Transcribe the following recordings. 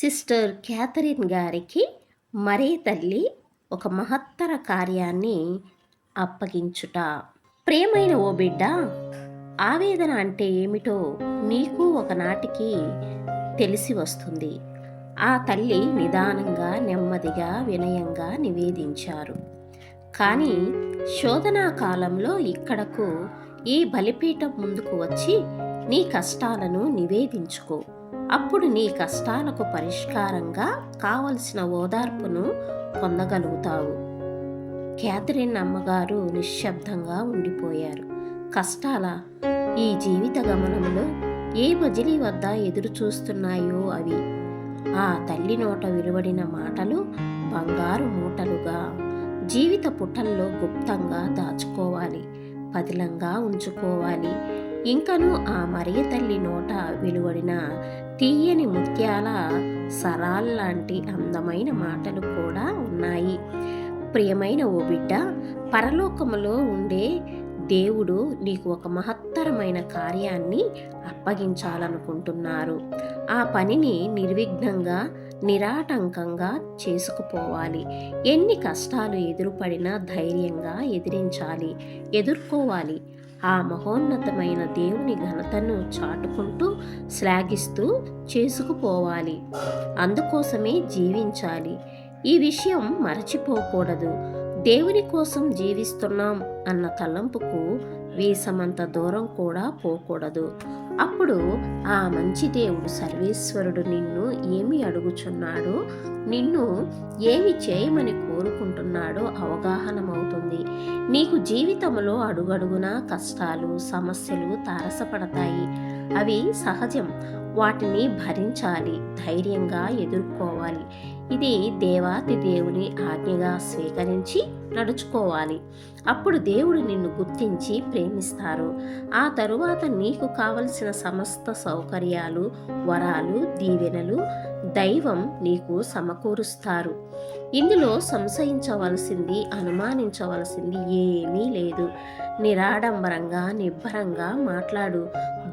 Sister Catherine గారికి మరే తల్లి ఒక మహత్తర కార్యాన్ని అప్పగించుట. ప్రియమైన ఓ బిడ్డ, ఆవేదన అంటే ఏమిటో నీకు ఒకనాటికి తెలిసి వస్తుంది. ఆ తల్లి నిదానంగా, నెమ్మదిగా, వినయంగా నివేదించారు. కానీ శోధనా కాలంలో ఇక్కడకు ఈ బలిపీఠం ముందుకు వచ్చి నీ కష్టాలను నివేదించుకో. అప్పుడు నీ కష్టాలకు పరిష్కారంగా కావలసిన ఓదార్పును పొందగలుగుతావు. క్యాథరిన్ అమ్మగారు నిశ్శబ్దంగా ఉండిపోయారు. కష్టాల ఈ జీవిత గమనంలో ఏ మజిలీ వద్ద ఎదురు చూస్తున్నాయో అవి. ఆ తల్లి నోట వెలువడిన మాటలు బంగారు మూటలుగా జీవిత పుటల్లో గుప్తంగా దాచుకోవాలి, పదిలంగా ఉంచుకోవాలి. ఇంకను ఆ మరియ తల్లి నోట వెలువడిన తీయని ముత్యాల సరాల్లాంటి అందమైన మాటలు కూడా ఉన్నాయి. ప్రియమైన ఓ బిడ్డ, పరలోకములో ఉండే దేవుడు నీకు ఒక మహత్తరమైన కార్యాన్ని అప్పగించాలనుకుంటున్నారు. ఆ పనిని నిర్విఘ్నంగా, నిరాటంకంగా చేసుకుపోవాలి. ఎన్ని కష్టాలు ఎదురుపడినా ధైర్యంగా ఎదిరించాలి, ఎదుర్కోవాలి. ఆ మహోన్నతమైన దేవుని ఘనతను చాటుకుంటూ, శ్లాఘిస్తూ చేసుకుపోవాలి. అందుకోసమే జీవించాలి. ఈ విషయం మరచిపోకూడదు. దేవుని కోసం జీవిస్తున్నాం అన్న తలంపుకు వీసమంత దూరం కూడా పోకూడదు. అప్పుడు ఆ మంచి దేవుడు సర్వేశ్వరుడు నిన్ను ఏమి అడుగుచున్నాడో, నిన్ను ఏమి చేయమని కోరుకుంటున్నాడో అవగాహనమవుతుంది. నీకు జీవితంలో అడుగడుగునా కష్టాలు, సమస్యలు తారసపడతాయి. అవి సహజం. వాటిని భరించాలి, ధైర్యంగా ఎదుర్కోవాలి. ఇది దేవాతి దేవుని ఆజ్ఞగా స్వీకరించి నడుచుకోవాలి. అప్పుడు దేవుడు నిన్ను గుర్తించి ప్రేమిస్తారు. ఆ తరువాత నీకు కావలసిన సమస్త సౌకర్యాలు, వరాలు, దీవెనలు దైవం నీకు సమకూరుస్తారు. ఇందులో సంశయించవలసింది, అనుమానించవలసింది ఏమీ లేదు. నిరాడంబరంగా, నిబ్బరంగా మాట్లాడు.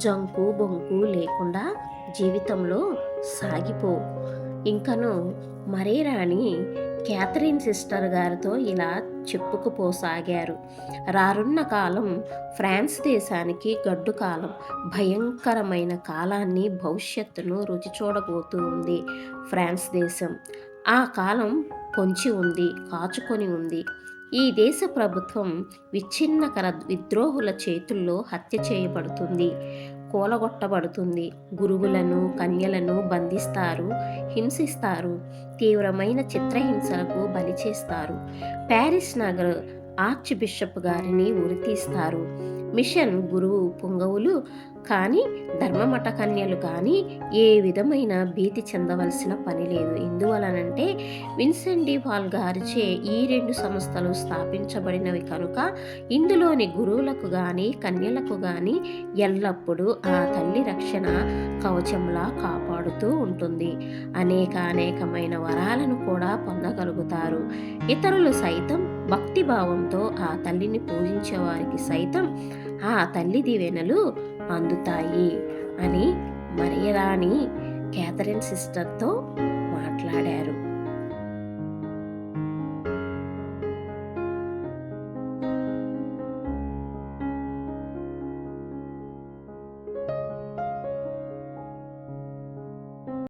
జంకు బొంకు లేకుండా జీవితంలో సాగిపో. ఇంకను మరే రాణి క్యాథరిన్ సిస్టర్ గారితో ఇలా చెప్పుకుపోసాగారు. రానున్న కాలం ఫ్రాన్స్ దేశానికి గడ్డు కాలం. భయంకరమైన కాలాన్ని, భవిష్యత్తును రుచి చూడబోతూ ఉంది ఫ్రాన్స్ దేశం. ఆ కాలం పొంచి ఉంది, కాచుకొని ఉంది. ఈ దేశ ప్రభుత్వం విచ్ఛిన్నకర విద్రోహుల చేతుల్లో హత్య చేయబడుతుంది, కూలగొట్టబడుతుంది. గురువులను, కన్యలను బంధిస్తారు, హింసిస్తారు, తీవ్రమైన చిత్రహింసలకు బలి చేస్తారు. ప్యారిస్ నగర ఆర్చ్ బిషప్ గారిని ఉరితీస్తారు. మిషన్ గురువు పుంగవులు కానీ, ధర్మమఠ కన్యలు కానీ ఏ విధమైన భీతి చెందవలసిన పని లేదు. ఎందువలనంటే విన్సెంట్ డి పాల్ గారిచే ఈ 2 సంస్థలు స్థాపించబడినవి కనుక ఇందులోని గురువులకు కానీ, కన్యలకు కానీ ఎల్లప్పుడూ ఆ తల్లి రక్షణ కవచంలా కాపాడుతూ ఉంటుంది. అనేకమైన వరాలను కూడా పొందగలుగుతారు. ఇతరులు సైతం భక్తిభావంతో ఆ తల్లిని పూజించే వారికి సైతం ఆ తల్లి దీవెనలు అందుతాయి అని మరియ రాణి క్యాథరిన్ సిస్టర్తో మాట్లాడారు.